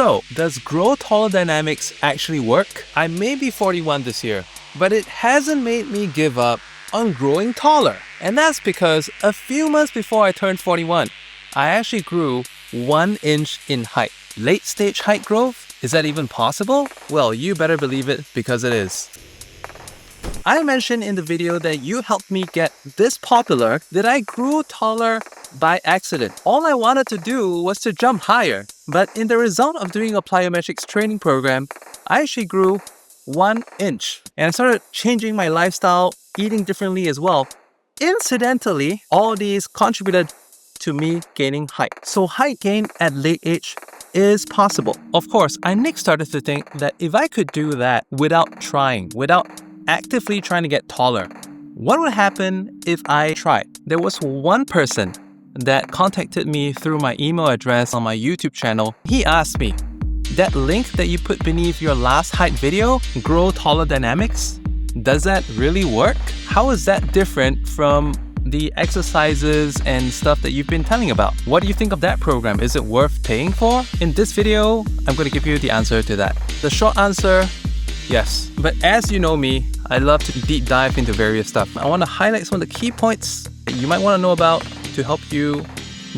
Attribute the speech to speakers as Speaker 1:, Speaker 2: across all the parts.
Speaker 1: So, does Grow Taller Dynamics actually work? I may be 41 this year, but it hasn't made me give up on growing taller. And that's because a few months before I turned 41, I actually grew 1 inch in height. Late stage height growth? Is that even possible? Well, you better believe it, because it is. I mentioned in the video that you helped me get this popular that I grew taller by accident. All I wanted to do was to jump higher. But in the result of doing a plyometrics training program, I actually grew 1 inch. And I started changing my lifestyle, eating differently as well. Incidentally, all these contributed to me gaining height. So height gain at late age is possible. Of course, I next started to think that if I could do that without trying, without actively trying to get taller, what would happen if I tried? There was one person that contacted me through my email address on my YouTube channel. He asked me, that link that you put beneath your last height video, Grow Taller Dynamics, does that really work? How is that different from the exercises and stuff that you've been telling about? What do you think of that program? Is it worth paying for? In this video, I'm going to give you the answer to that. The short answer, yes. But as you know me, I love to deep dive into various stuff. I want to highlight some of the key points that you might want to know about to help you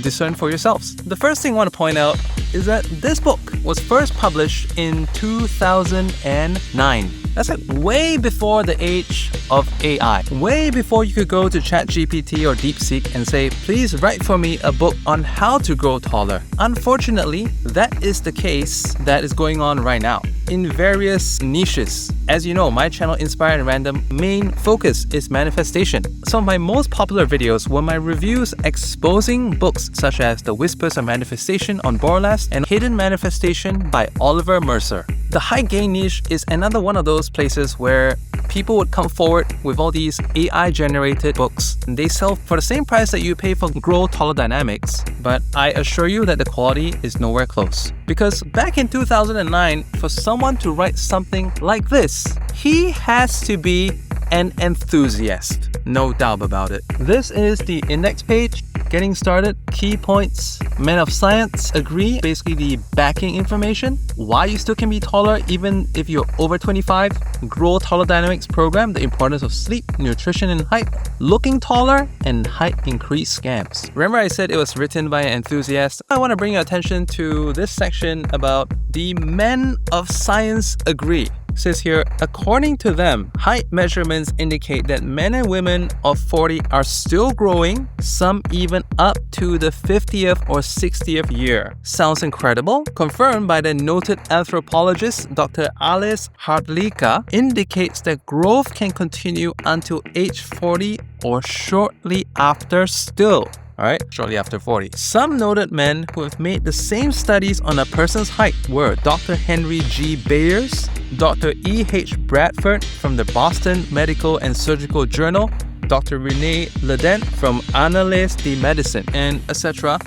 Speaker 1: discern for yourselves. The first thing I want to point out is that this book was first published in 2009. That's like way before the age of AI. Way before you could go to ChatGPT or DeepSeek and say, please write for me a book on how to grow taller. Unfortunately, that is the case that is going on right now in various niches. As you know, my channel Inspired and Random main focus is manifestation. Some of my most popular videos were my reviews exposing books such as The Whispers of Manifestation on Borlas and Hidden Manifestation by Oliver Mercer. The height gain niche is another one of those places where people would come forward with all these AI-generated books. And they sell for the same price that you pay for Grow Taller Dynamics, but I assure you that the quality is nowhere close. Because back in 2009, for someone to write something like this, he has to be an enthusiast. No doubt about it. This is the index page. Getting started, key points, men of science agree, basically the backing information, why you still can be taller even if you're over 25, Grow Taller Dynamics program, the importance of sleep, nutrition and height, looking taller, and height increase scams. Remember I said it was written by an enthusiast? I want to bring your attention to this section about the men of science agree. It says here, according to them, height measurements indicate that men and women of 40 are still growing, some even up to the 50th or 60th year. Sounds incredible? Confirmed by the noted anthropologist Dr. Alice Hardlicka, indicates that growth can continue until age 40 or shortly after still. Alright, shortly after 40. Some noted men who have made the same studies on a person's height were Dr. Henry G. Bayers, Dr. E. H. Bradford from the Boston Medical and Surgical Journal, Dr. Renee Ledent from Annales de Medicine, and etc.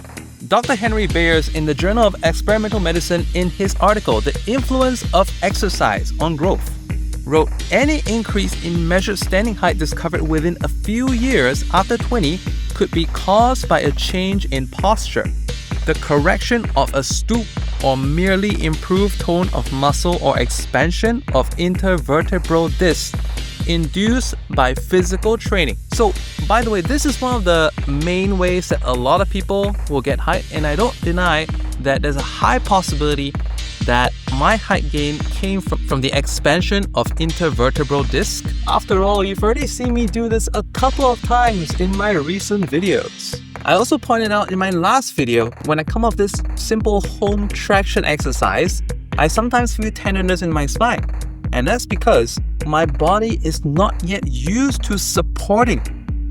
Speaker 1: Dr. Henry Bayers in the Journal of Experimental Medicine, in his article, The Influence of Exercise on Growth, wrote, any increase in measured standing height discovered within a few years after 20 could be caused by a change in posture, the correction of a stoop, or merely improved tone of muscle or expansion of intervertebral discs induced by physical training. So, by the way, this is one of the main ways that a lot of people will get height, and I don't deny that there's a high possibility that my height gain came from the expansion of intervertebral disc. After all, you've already seen me do this a couple of times in my recent videos. I also pointed out in my last video, when I come off this simple home traction exercise, I sometimes feel tenderness in my spine. And that's because my body is not yet used to supporting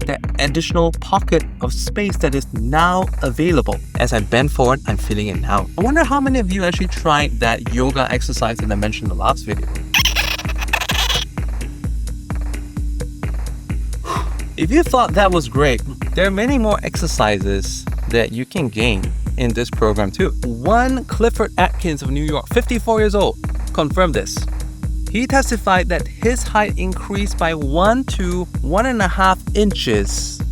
Speaker 1: that additional pocket of space that is now available. As I bend forward, I'm feeling it now. I wonder how many of you actually tried that yoga exercise that I mentioned in the last video. If you thought that was great, there are many more exercises that you can gain in this program too. One Clifford Atkins of New York, 54 years old, confirmed this. He testified that his height increased by 1 to 1.5 inches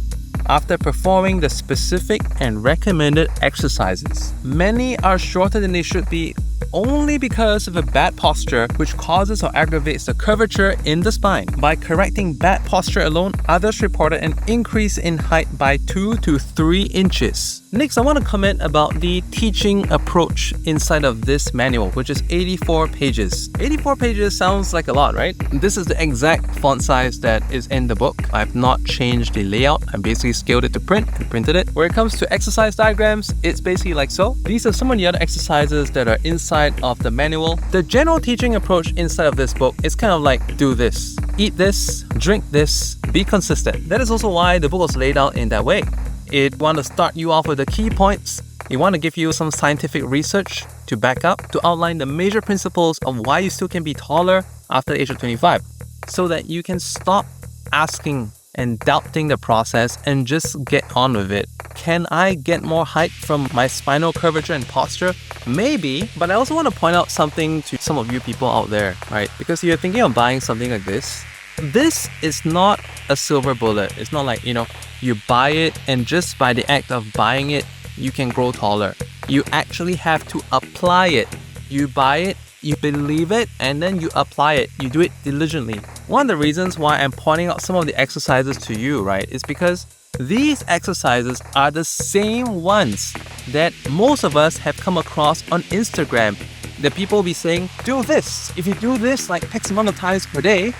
Speaker 1: after performing the specific and recommended exercises. Many are shorter than they should be only because of a bad posture, which causes or aggravates the curvature in the spine. By correcting bad posture alone, others reported an increase in height by 2 to 3 inches. Next, I want to comment about the teaching approach inside of this manual, which is 84 pages. 84 pages sounds like a lot, right? This is the exact font size that is in the book. I've not changed the layout. I basically scaled it to print and printed it. Where it comes to exercise diagrams, it's basically like so. These are some of the other exercises that are inside of the manual. The general teaching approach inside of this book is kind of like, do this, eat this, drink this, be consistent. That is also why the book was laid out in that way. It want to start you off with the key points. It want to give you some scientific research to back up, to outline the major principles of why you still can be taller after the age of 25, so that you can stop asking and doubting the process and just get on with it. Can I get more height from my spinal curvature and posture? Maybe, but I also want to point out something to some of you people out there, right? Because you're thinking of buying something like this. This is not a silver bullet. It's not like, you buy it and just by the act of buying it, you can grow taller. You actually have to apply it. You buy it, you believe it, and then you apply it. You do it diligently. One of the reasons why I'm pointing out some of the exercises to you, right, is because these exercises are the same ones that most of us have come across on Instagram. The people will be saying, do this. If you do this like X amount of times per day,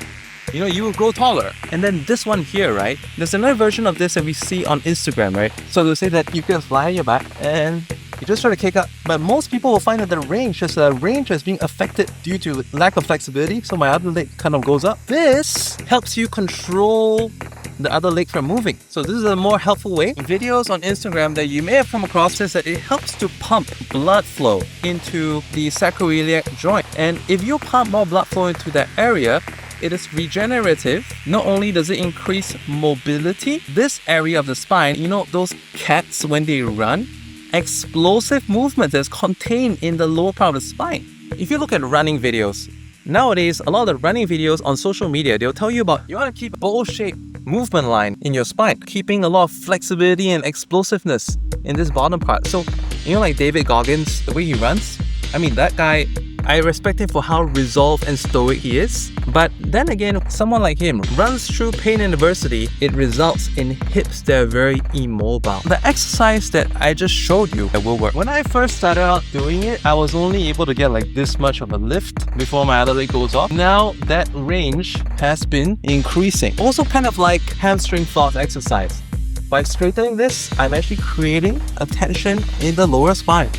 Speaker 1: you will grow taller. And then this one here, right? There's another version of this that we see on Instagram, right? So they'll say that you can lie on your back and you just try to kick up. But most people will find that the range is being affected due to lack of flexibility. So my other leg kind of goes up. This helps you control the other leg from moving. So this is a more helpful way. Videos on Instagram that you may have come across says that it helps to pump blood flow into the sacroiliac joint. And if you pump more blood flow into that area, it is regenerative. Not only does it increase mobility, this area of the spine, those cats when they run, explosive movement that's contained in the lower part of the spine. If you look at running videos, nowadays, a lot of the running videos on social media, they'll tell you about you want to keep a bowl-shaped movement line in your spine, keeping a lot of flexibility and explosiveness in this bottom part. So, like David Goggins, the way he runs, that guy, I respect him for how resolved and stoic he is. But then again, someone like him runs through pain and adversity. It results in hips that are very immobile. The exercise that I just showed you that will work. When I first started out doing it, I was only able to get like this much of a lift before my other leg goes off. Now that range has been increasing. Also kind of like hamstring floss exercise. By straightening this, I'm actually creating a tension in the lower spine.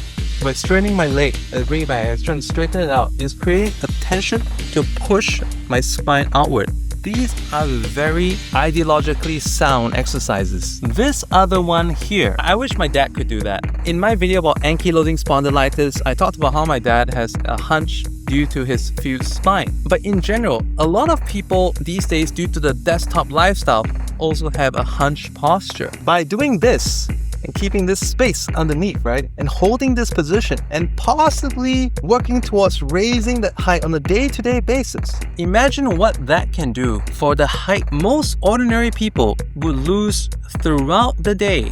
Speaker 1: By straightening my leg and bring it back and trying to straighten it out, is creating a tension to push my spine outward. These are very ideologically sound exercises. This other one here, I wish my dad could do that. In my video about ankylosing spondylitis, I talked about how my dad has a hunch due to his fused spine. But in general, a lot of people these days, due to the desktop lifestyle, also have a hunched posture. By doing this, and keeping this space underneath, right? And holding this position and possibly working towards raising that height on a day-to-day basis. Imagine what that can do for the height most ordinary people would lose throughout the day.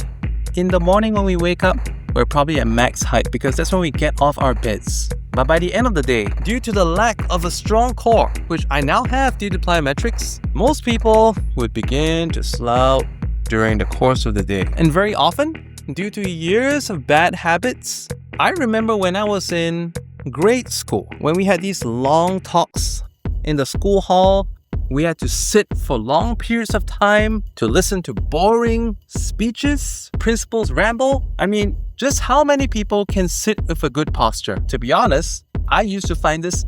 Speaker 1: In the morning when we wake up, we're probably at max height because that's when we get off our beds. But by the end of the day, due to the lack of a strong core, which I now have due to plyometrics, most people would begin to slough during the course of the day. And very often, due to years of bad habits, I remember when I was in grade school, when we had these long talks in the school hall, we had to sit for long periods of time to listen to boring speeches, principals ramble. Just how many people can sit with a good posture? To be honest, I used to find this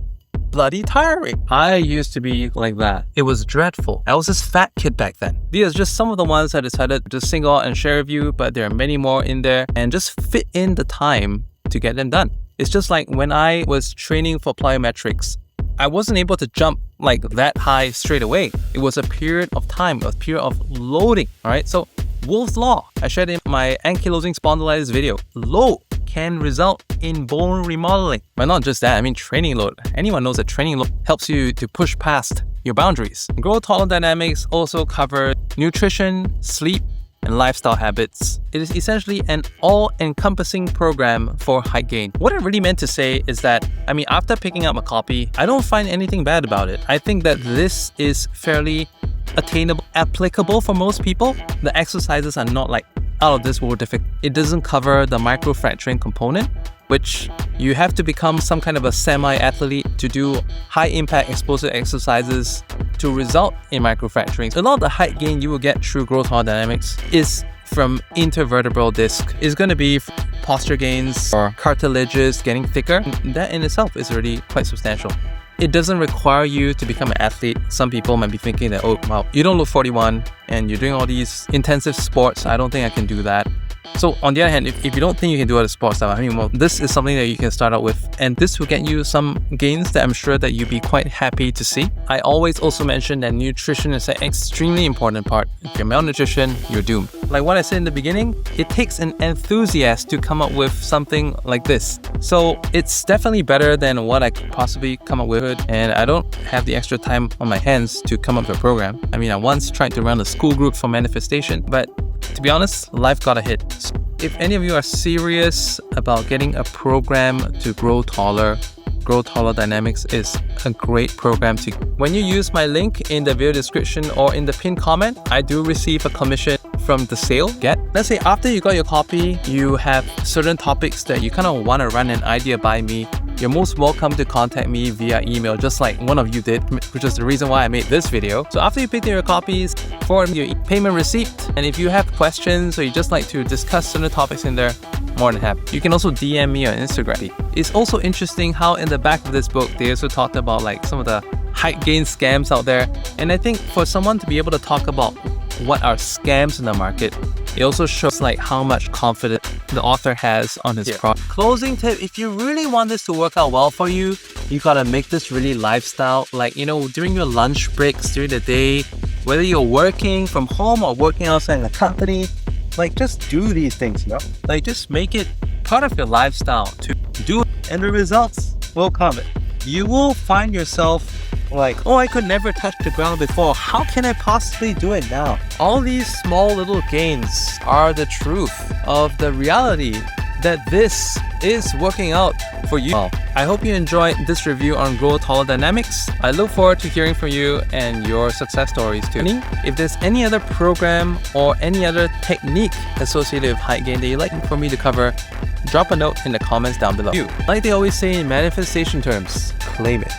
Speaker 1: bloody tiring. I used to be like that. It was dreadful. I was this fat kid back then. These are just some of the ones I decided to single out and share with you, but there are many more in there and just fit in the time to get them done. It's just like when I was training for plyometrics, I wasn't able to jump like that high straight away. It was a period of time, a period of loading, all right? So Wolff's Law, I shared in my ankylosing spondylitis video. Load can result in bone remodeling. But not just that, training load. Anyone knows that training load helps you to push past your boundaries. Grow Taller Dynamics also cover nutrition, sleep, and lifestyle habits. It is essentially an all-encompassing program for height gain. What it really meant to say is that, after picking up a copy, I don't find anything bad about it. I think that this is fairly attainable, applicable for most people. The exercises are not like out of this world difficult. It doesn't cover the microfracturing component, which you have to become some kind of a semi-athlete to do high-impact explosive exercises to result in microfracturing. A lot of the height gain you will get through growth hormone dynamics is from intervertebral disc. It's going to be posture gains or cartilages getting thicker. That in itself is already quite substantial. It doesn't require you to become an athlete. Some people might be thinking that, oh, wow, you don't look 41 and you're doing all these intensive sports. I don't think I can do that. So on the other hand, if you don't think you can do other sports stuff, this is something that you can start out with, and this will get you some gains that I'm sure that you'll be quite happy to see. I always also mention that nutrition is an extremely important part. If you're malnutrition, you're doomed. Like what I said in the beginning, it takes an enthusiast to come up with something like this. So it's definitely better than what I could possibly come up with, and I don't have the extra time on my hands to come up with a program. I once tried to run a school group for manifestation, but to be honest, life got a hit. If any of you are serious about getting a program to grow taller, Growth Dynamics is a great program to. When you use my link in the video description or in the pinned comment, I do receive a commission from the sale. Let's say after you got your copy, you have certain topics that you kind of want to run an idea by me. You're most welcome to contact me via email, just like one of you did, which is the reason why I made this video. So after you pick your copies, forward your payment receipt, and if you have questions or you just like to discuss certain topics in there, more than happy. You can also DM me on Instagram. It's also interesting how in the back of this book, they also talked about like some of the height gain scams out there. And I think for someone to be able to talk about what are scams in the market, it also shows like how much confidence the author has on his product. Closing tip, if you really want this to work out well for you, you gotta make this really lifestyle. Like, during your lunch breaks during the day, whether you're working from home or working outside in the company, like just do these things, Like just make it part of your lifestyle to do it, and the results will come. You will find yourself like, oh, I could never touch the ground before. How can I possibly do it now? All these small little gains are the truth of the reality that this is working out for you. I hope you enjoyed this review on Growth Hormone Dynamics. I look forward to hearing from you and your success stories too. If there's any other program or any other technique associated with height gain that you'd like for me to cover, drop a note in the comments down below. Like they always say in manifestation terms, claim it.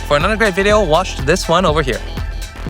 Speaker 1: For another great video, watch this one over here.